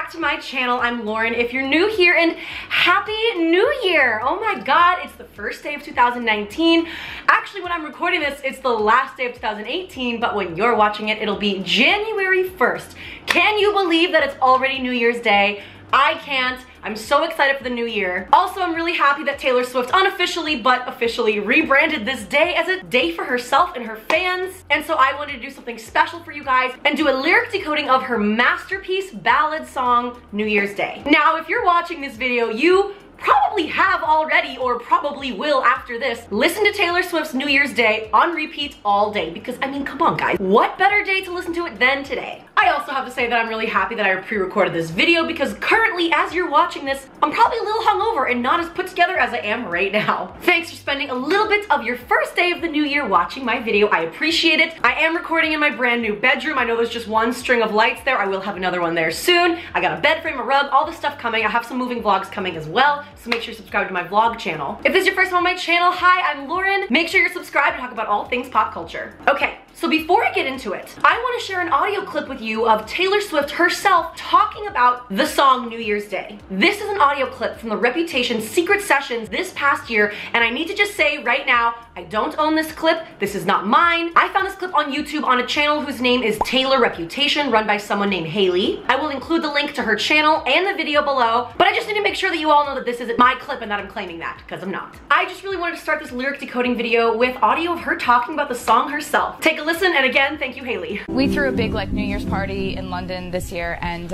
back to my channel. I'm Lauren. If you're new here, and Happy New Year! Oh my god, it's the first day of 2019. Actually, when I'm recording this, it's the last day of 2018, but when you're watching it, it'll be January 1st. Can you believe that it's already New Year's Day? I can't. I'm so excited for the new year. Also, I'm really happy that Taylor Swift unofficially but officially rebranded this day as a day for herself and her fans. And so I wanted to do something special for you guys and do a lyric decoding of her masterpiece ballad song, New Year's Day. Now, if you're watching this video, you probably have already, or probably will after this, listen to Taylor Swift's New Year's Day on repeat all day, because I mean, come on guys, what better day to listen to it than today? I also have to say that I'm really happy that I pre-recorded this video, because currently, as you're watching this, I'm probably a little hungover and not as put together as I am right now. Thanks for spending a little bit of your first day of the new year watching my video. I appreciate it. I am recording in my brand new bedroom. I know there's just one string of lights there. I will have another one there soon. I got a bed frame, a rug, all this stuff coming. I have some moving vlogs coming as well, so make sure you subscribe to my vlog channel. If this is your first time on my channel, hi, I'm Lauren. Make sure you're subscribed to talk about all things pop culture. Okay, so before I get into it, I want to share an audio clip with you of Taylor Swift herself talking about the song New Year's Day. This is an audio clip from the Reputation Secret Sessions this past year, and I need to just say right now, I don't own this clip. This is not mine. I found this clip on YouTube on a channel whose name is Taylor Reputation, run by someone named Hayley. I will include the link to her channel and the video below, but I just need to make sure that you all know that this isn't my clip and that I'm claiming that, because I'm not. I just really wanted to start this lyric decoding video with audio of her talking about the song herself. Take a listen, and again, thank you, Hayley. We threw a big New Year's party in London this year, and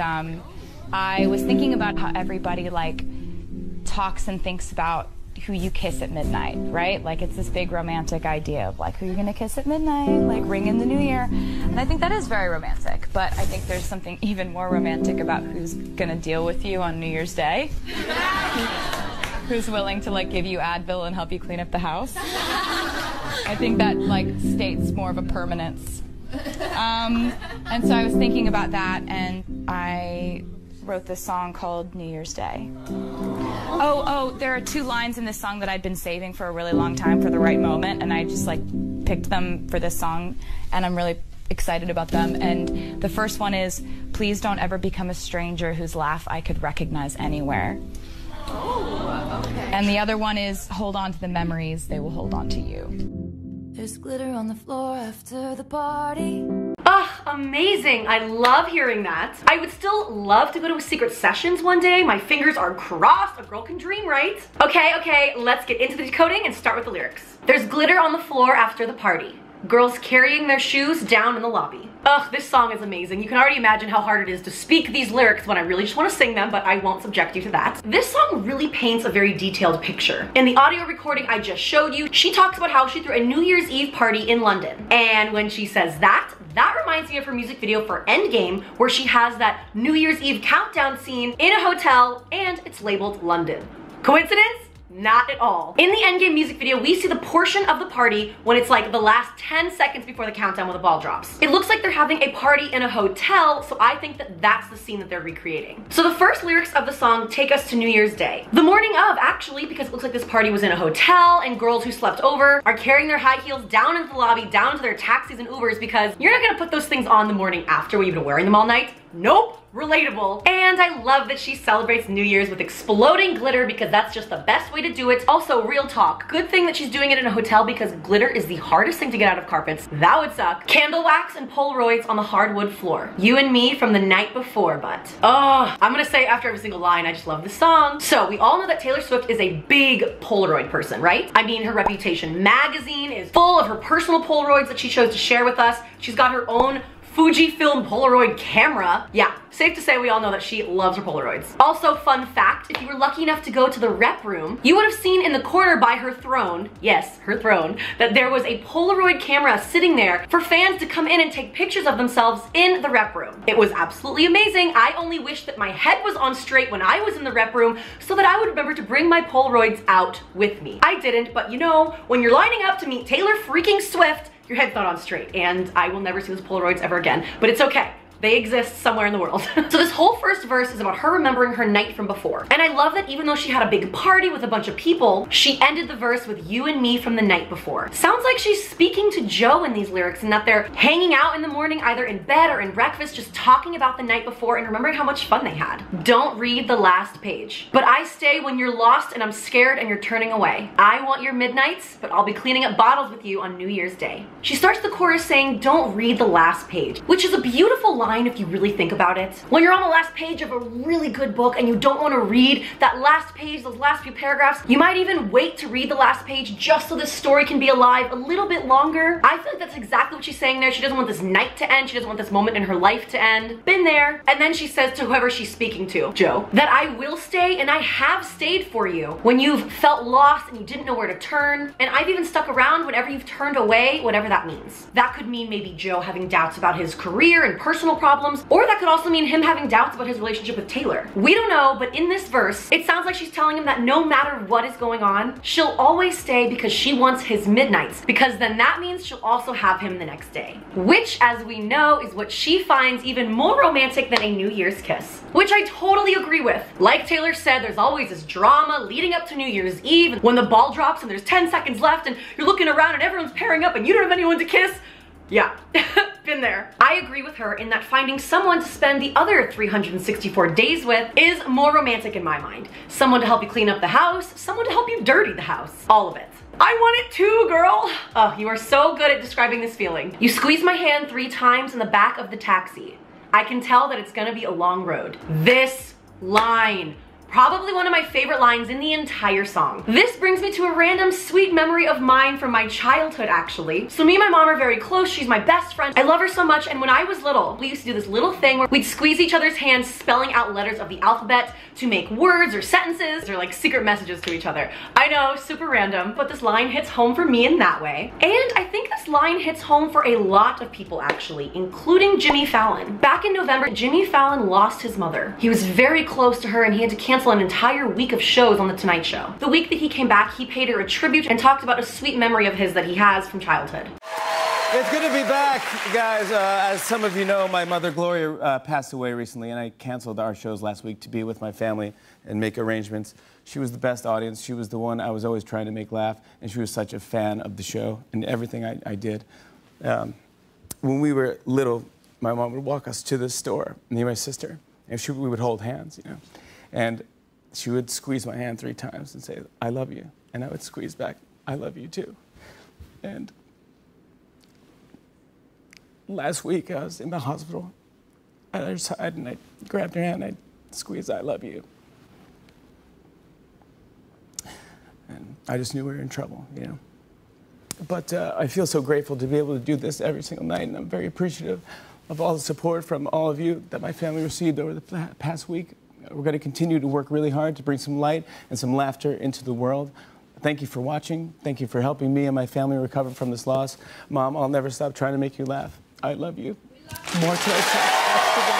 I was thinking about how everybody talks and thinks about who you kiss at midnight, right? It's this big romantic idea of who you're gonna kiss at midnight, ring in the new year. And I think that is very romantic, but I think there's something even more romantic about who's gonna deal with you on New Year's Day. Who's willing to give you Advil and help you clean up the house. I think that states more of a permanence. And so I was thinking about that, and I wrote this song called New Year's Day. Oh, there are two lines in this song that I'd been saving for a really long time for the right moment, and I just picked them for this song, and I'm really excited about them. And the first one is, please don't ever become a stranger whose laugh I could recognize anywhere. Oh, okay. And the other one is, hold on to the memories, they will hold on to you. There's glitter on the floor after the party. Ah, amazing. I love hearing that. I would still love to go to a Secret Sessions one day. My fingers are crossed. A girl can dream, right? Okay, let's get into the decoding and start with the lyrics. There's glitter on the floor after the party. Girls carrying their shoes down in the lobby. Ugh, this song is amazing. You can already imagine how hard it is to speak these lyrics when I really just want to sing them, but I won't subject you to that. This song really paints a very detailed picture. In the audio recording I just showed you, she talks about how she threw a New Year's Eve party in London. And when she says that reminds me of her music video for Endgame, where she has that New Year's Eve countdown scene in a hotel, and it's labeled London. Coincidence? Not at all. In the Endgame music video, we see the portion of the party when it's the last 10 seconds before the countdown when the ball drops. It looks like they're having a party in a hotel, so I think that that's the scene that they're recreating. So the first lyrics of the song take us to New Year's Day. The morning of, actually, because it looks like this party was in a hotel, and girls who slept over are carrying their high heels down into the lobby, down into their taxis and Ubers, because you're not gonna put those things on the morning after when you've been wearing them all night. Nope. Relatable. And I love that she celebrates New Year's with exploding glitter, because that's just the best way to do it. Also, real talk, good thing that she's doing it in a hotel, because glitter is the hardest thing to get out of carpets. That would suck. Candle wax and Polaroids on the hardwood floor. You and me from the night before, but oh, I'm gonna say after every single line, I just love this song. So we all know that Taylor Swift is a big Polaroid person, right? I mean, her Reputation magazine is full of her personal Polaroids that she chose to share with us. She's got her own Fujifilm Polaroid camera. Yeah, safe to say we all know that she loves her Polaroids. Also, fun fact, if you were lucky enough to go to the rep room, you would have seen in the corner by her throne, yes, her throne, that there was a Polaroid camera sitting there for fans to come in and take pictures of themselves in the rep room. It was absolutely amazing. I only wish that my head was on straight when I was in the rep room so that I would remember to bring my Polaroids out with me. I didn't, but you know, when you're lining up to meet Taylor freaking Swift, your head's not on straight, and I will never see those Polaroids ever again, but it's okay. They exist somewhere in the world. So this whole first verse is about her remembering her night from before. And I love that even though she had a big party with a bunch of people, she ended the verse with you and me from the night before. Sounds like she's speaking to Joe in these lyrics and that they're hanging out in the morning, either in bed or in breakfast, just talking about the night before and remembering how much fun they had. Don't read the last page. But I stay when you're lost and I'm scared and you're turning away. I want your midnights, but I'll be cleaning up bottles with you on New Year's Day. She starts the chorus saying, don't read the last page, which is a beautiful line if you really think about it. When you're on the last page of a really good book and you don't want to read that last page, those last few paragraphs, you might even wait to read the last page just so this story can be alive a little bit longer. I feel like that's exactly what she's saying there. She doesn't want this night to end. She doesn't want this moment in her life to end. Been there. And then she says to whoever she's speaking to, Joe, that I will stay and I have stayed for you when you've felt lost and you didn't know where to turn. And I've even stuck around whenever you've turned away, whatever that means. That could mean maybe Joe having doubts about his career and personal problems, or that could also mean him having doubts about his relationship with Taylor. We don't know, but in this verse, it sounds like she's telling him that no matter what is going on, she'll always stay because she wants his midnights, because then that means she'll also have him the next day. Which, as we know, is what she finds even more romantic than a New Year's kiss. Which I totally agree with. Like Taylor said, there's always this drama leading up to New Year's Eve, when the ball drops and there's 10 seconds left and you're looking around and everyone's pairing up and you don't have anyone to kiss. Yeah, been there. I agree with her in that finding someone to spend the other 364 days with is more romantic in my mind. Someone to help you clean up the house, someone to help you dirty the house. All of it. I want it too, girl. Oh, you are so good at describing this feeling. You squeeze my hand 3 times in the back of the taxi. I can tell that it's gonna be a long road. This line. Probably one of my favorite lines in the entire song. This brings me to a random sweet memory of mine from my childhood, actually. So me and my mom are very close. She's my best friend. I love her so much, and when I was little, we used to do this little thing where we'd squeeze each other's hands, spelling out letters of the alphabet to make words or sentences or like secret messages to each other. I know, super random, but this line hits home for me in that way. And I think this line hits home for a lot of people, actually, including Jimmy Fallon. Back in November, Jimmy Fallon lost his mother. He was very close to her and he had to cancel an entire week of shows on The Tonight Show. The week that he came back, he paid her a tribute and talked about a sweet memory of his that he has from childhood. It's good to be back, guys. As some of you know, my mother Gloria passed away recently, and I canceled our shows last week to be with my family and make arrangements. She was the best audience. She was the one I was always trying to make laugh, and she was such a fan of the show and everything I did. When we were little, my mom would walk us to the store, me and my sister, and we would hold hands, you know. And she would squeeze my hand 3 times and say, I love you. And I would squeeze back, I love you too. And last week I was in the hospital and I grabbed her hand and I squeezed, I love you. And I just knew we were in trouble, you know. But I feel so grateful to be able to do this every single night, and I'm very appreciative of all the support from all of you that my family received over the past week. We're going to continue to work really hard to bring some light and some laughter into the world. Thank you for watching. Thank you for helping me and my family recover from this loss. Mom, I'll never stop trying to make you laugh. I love you. More to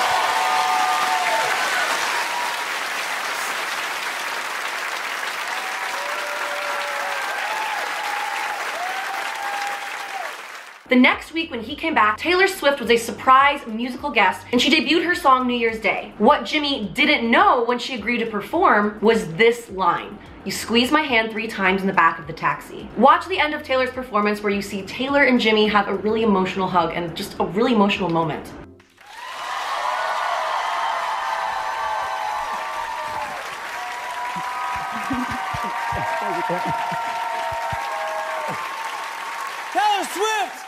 The next week when he came back, Taylor Swift was a surprise musical guest and she debuted her song New Year's Day. What Jimmy didn't know when she agreed to perform was this line. You squeeze my hand 3 times in the back of the taxi. Watch the end of Taylor's performance where you see Taylor and Jimmy have a really emotional hug and just a really emotional moment. Taylor Swift!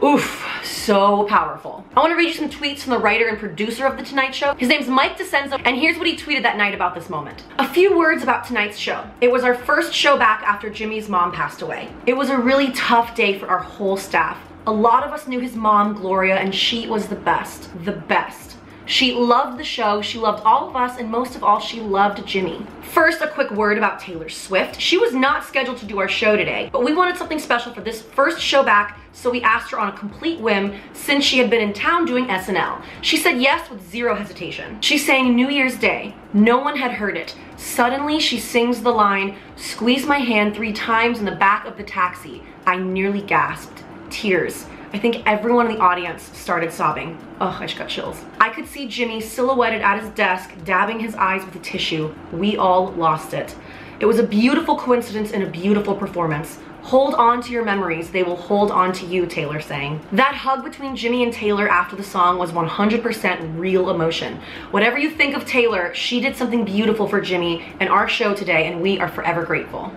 Oof, so powerful. I want to read you some tweets from the writer and producer of The Tonight Show. His name's Mike DeCenzo, and here's what he tweeted that night about this moment. A few words about tonight's show. It was our first show back after Jimmy's mom passed away. It was a really tough day for our whole staff. A lot of us knew his mom, Gloria, and she was the best. The best. She loved the show, she loved all of us, and most of all, she loved Jimmy. First, a quick word about Taylor Swift. She was not scheduled to do our show today, but we wanted something special for this first show back, so we asked her on a complete whim since she had been in town doing SNL. She said yes with zero hesitation. She sang New Year's Day. No one had heard it. Suddenly, she sings the line, squeeze my hand 3 times in the back of the taxi. I nearly gasped. Tears. I think everyone in the audience started sobbing. Ugh, I just got chills. I could see Jimmy silhouetted at his desk, dabbing his eyes with a tissue. We all lost it. It was a beautiful coincidence and a beautiful performance. Hold on to your memories, they will hold on to you, Taylor sang. That hug between Jimmy and Taylor after the song was 100% real emotion. Whatever you think of Taylor, she did something beautiful for Jimmy and our show today, and we are forever grateful.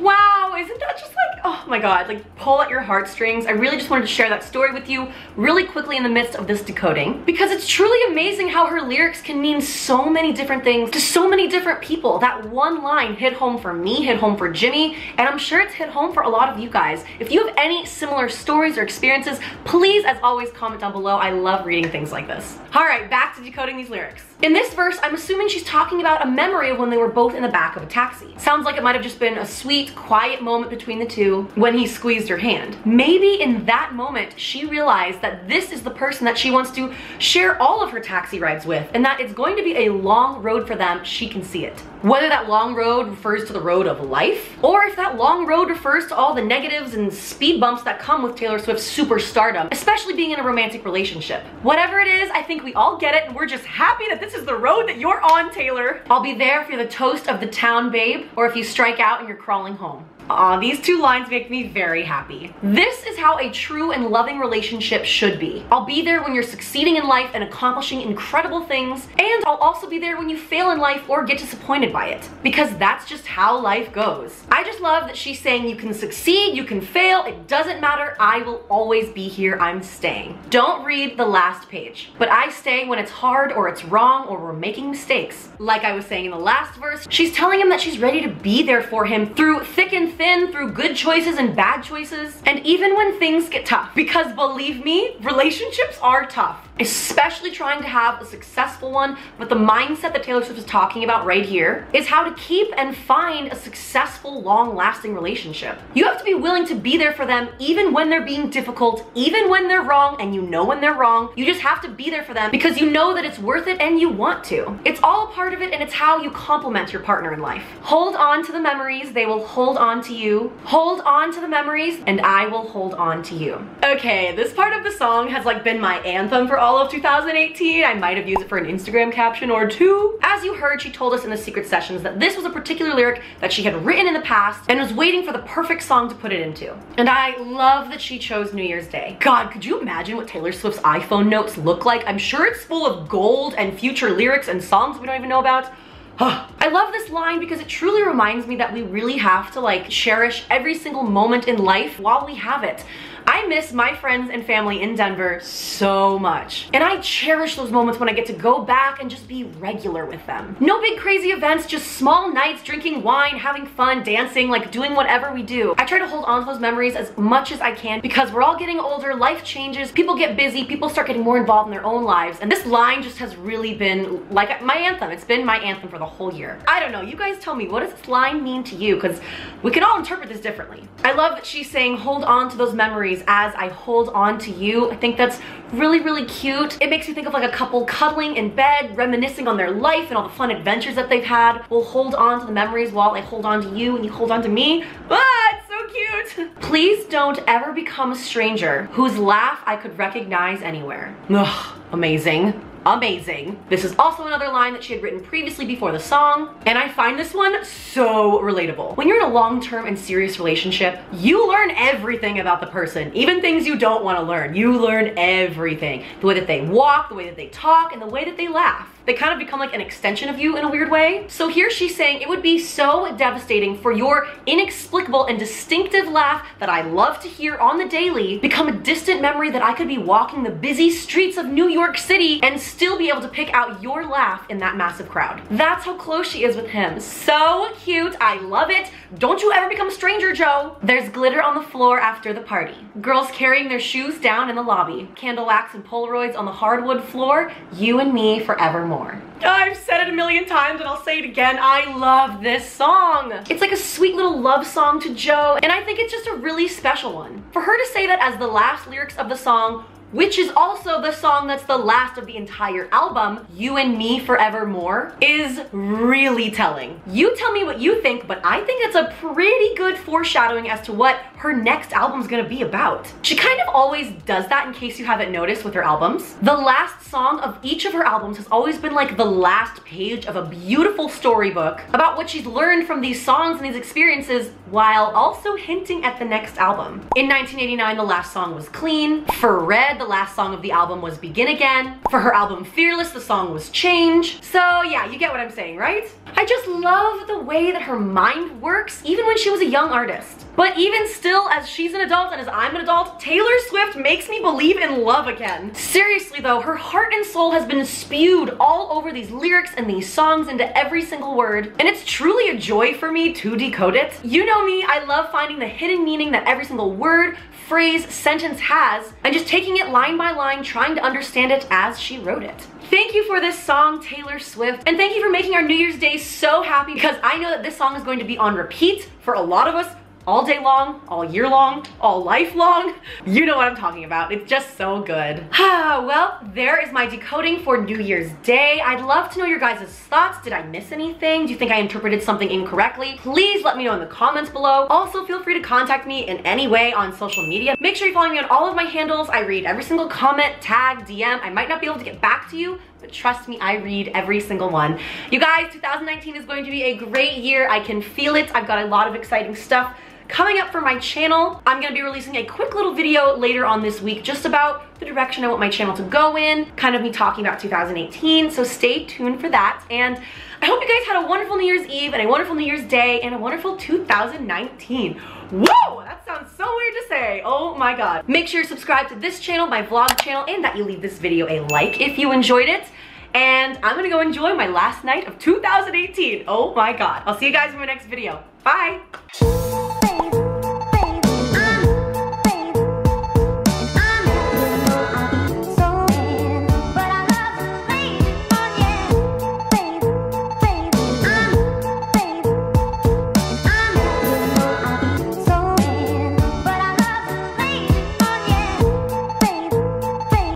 Wow, isn't that just like, oh my god, like pull at your heartstrings. I really just wanted to share that story with you really quickly in the midst of this decoding, because it's truly amazing how her lyrics can mean so many different things to so many different people. That one line hit home for me, hit home for Jimmy, and I'm sure it's hit home for a lot of you guys. If you have any similar stories or experiences, please, as always, comment down below. I love reading things like this. All right, back to decoding these lyrics. In this verse, I'm assuming she's talking about a memory of when they were both in the back of a taxi. Sounds like it might have just been a sweet, quiet moment between the two when he squeezed her hand. Maybe in that moment, she realized that this is the person that she wants to share all of her taxi rides with, and that it's going to be a long road for them. She can see it. Whether that long road refers to the road of life, or if that long road refers to all the negatives and speed bumps that come with Taylor Swift's superstardom, especially being in a romantic relationship. Whatever it is, I think we all get it, and we're just happy that this is the road that you're on, Taylor. I'll be there if you're the toast of the town, babe, or if you strike out and you're crawling home. Aw, these two lines make me very happy. This is how a true and loving relationship should be. I'll be there when you're succeeding in life and accomplishing incredible things, and I'll also be there when you fail in life or get disappointed by it, because that's just how life goes. I just love that she's saying you can succeed, you can fail, it doesn't matter, I will always be here, I'm staying. Don't read the last page, but I stay when it's hard or it's wrong or we're making mistakes. Like I was saying in the last verse, she's telling him that she's ready to be there for him through thick and thin, through good choices and bad choices, and even when things get tough. Because believe me, relationships are tough, especially trying to have a successful one. But the mindset that Taylor Swift is talking about right here is how to keep and find a successful, long-lasting relationship. You have to be willing to be there for them even when they're being difficult, even when they're wrong, and you know when they're wrong. You just have to be there for them because you know that it's worth it and you want to. It's all a part of it, and it's how you complement your partner in life. Hold on to the memories, they will hold on to you. Hold on to the memories, and I will hold on to you. Okay, this part of the song has like been my anthem for all of 2018. I might have used it for an Instagram caption or two. As you heard, she told us in the secret sessions that this was a particular lyric that she had written in the past and was waiting for the perfect song to put it into. And I love that she chose New Year's Day. God, could you imagine what Taylor Swift's iPhone notes look like? I'm sure it's full of gold and future lyrics and songs we don't even know about. I love this line because it truly reminds me that we really have to like cherish every single moment in life while we have it. I miss my friends and family in Denver so much, and I cherish those moments when I get to go back and just be regular with them. No big crazy events, just small nights, drinking wine, having fun, dancing, like doing whatever we do. I try to hold on to those memories as much as I can because we're all getting older, life changes, people get busy, people start getting more involved in their own lives, and this line just has really been like my anthem. It's been my anthem for the whole year. I don't know, you guys tell me, what does this line mean to you? Because we can all interpret this differently. I love that she's saying hold on to those memories as I hold on to you. I think that's really, really cute. It makes me think of like a couple cuddling in bed, reminiscing on their life and all the fun adventures that they've had. We'll hold on to the memories while I hold on to you and you hold on to me. Ah, it's so cute. Please don't ever become a stranger whose laugh I could recognize anywhere. Ugh, amazing. Amazing. This is also another line that she had written previously before the song, and I find this one so relatable. When you're in a long-term and serious relationship, you learn everything about the person, even things you don't want to learn. You learn everything. The way that they walk, the way that they talk, and the way that they laugh. They kind of become like an extension of you in a weird way. So here she's saying it would be so devastating for your inexplicable and distinctive laugh that I love to hear on the daily become a distant memory that I could be walking the busy streets of New York City and still be able to pick out your laugh in that massive crowd. That's how close she is with him. So cute. I love it. Don't you ever become a stranger, Joe. There's glitter on the floor after the party. Girls carrying their shoes down in the lobby. Candle wax and Polaroids on the hardwood floor. You and me forevermore. I've said it a million times and I'll say it again. I love this song. It's like a sweet little love song to Joe, and I think it's just a really special one. For her to say that as the last lyrics of the song, which is also the song that's the last of the entire album, You and Me Forevermore, is really telling. You tell me what you think, but I think it's a pretty good foreshadowing as to what her next album's gonna be about. She kind of always does that, in case you haven't noticed, with her albums. The last song of each of her albums has always been like the last page of a beautiful storybook about what she's learned from these songs and these experiences, while also hinting at the next album. In 1989, the last song was Clean. For Red, the last song of the album was Begin Again. For her album Fearless, the song was Change. So yeah, you get what I'm saying, right? I just love the way that her mind works, even when she was a young artist. But even still, as she's an adult and as I'm an adult, Taylor Swift makes me believe in love again. Seriously though, her heart and soul has been spewed all over these lyrics and these songs into every single word, and it's truly a joy for me to decode it. You know me, I love finding the hidden meaning that every single word, phrase, sentence has, and just taking it line by line, trying to understand it as she wrote it. Thank you for this song, Taylor Swift, and thank you for making our New Year's Day so happy, because I know that this song is going to be on repeat for a lot of us all day long, all year long, all life long. You know what I'm talking about. It's just so good. Well, there is my decoding for New Year's Day. I'd love to know your guys' thoughts. Did I miss anything? Do you think I interpreted something incorrectly? Please let me know in the comments below. Also, feel free to contact me in any way on social media. Make sure you follow me on all of my handles. I read every single comment, tag, DM. I might not be able to get back to you, but trust me, I read every single one. You guys, 2019 is going to be a great year. I can feel it. I've got a lot of exciting stuff coming up for my channel. I'm gonna be releasing a quick little video later on this week just about the direction I want my channel to go in, kind of me talking about 2018, so stay tuned for that. And I hope you guys had a wonderful New Year's Eve and a wonderful New Year's Day and a wonderful 2019. Whoa, that sounds so weird to say. Oh my God. Make sure you subscribe to this channel, my vlog channel, and that you leave this video a like if you enjoyed it. And I'm gonna go enjoy my last night of 2018. Oh my God. I'll see you guys in my next video. Bye.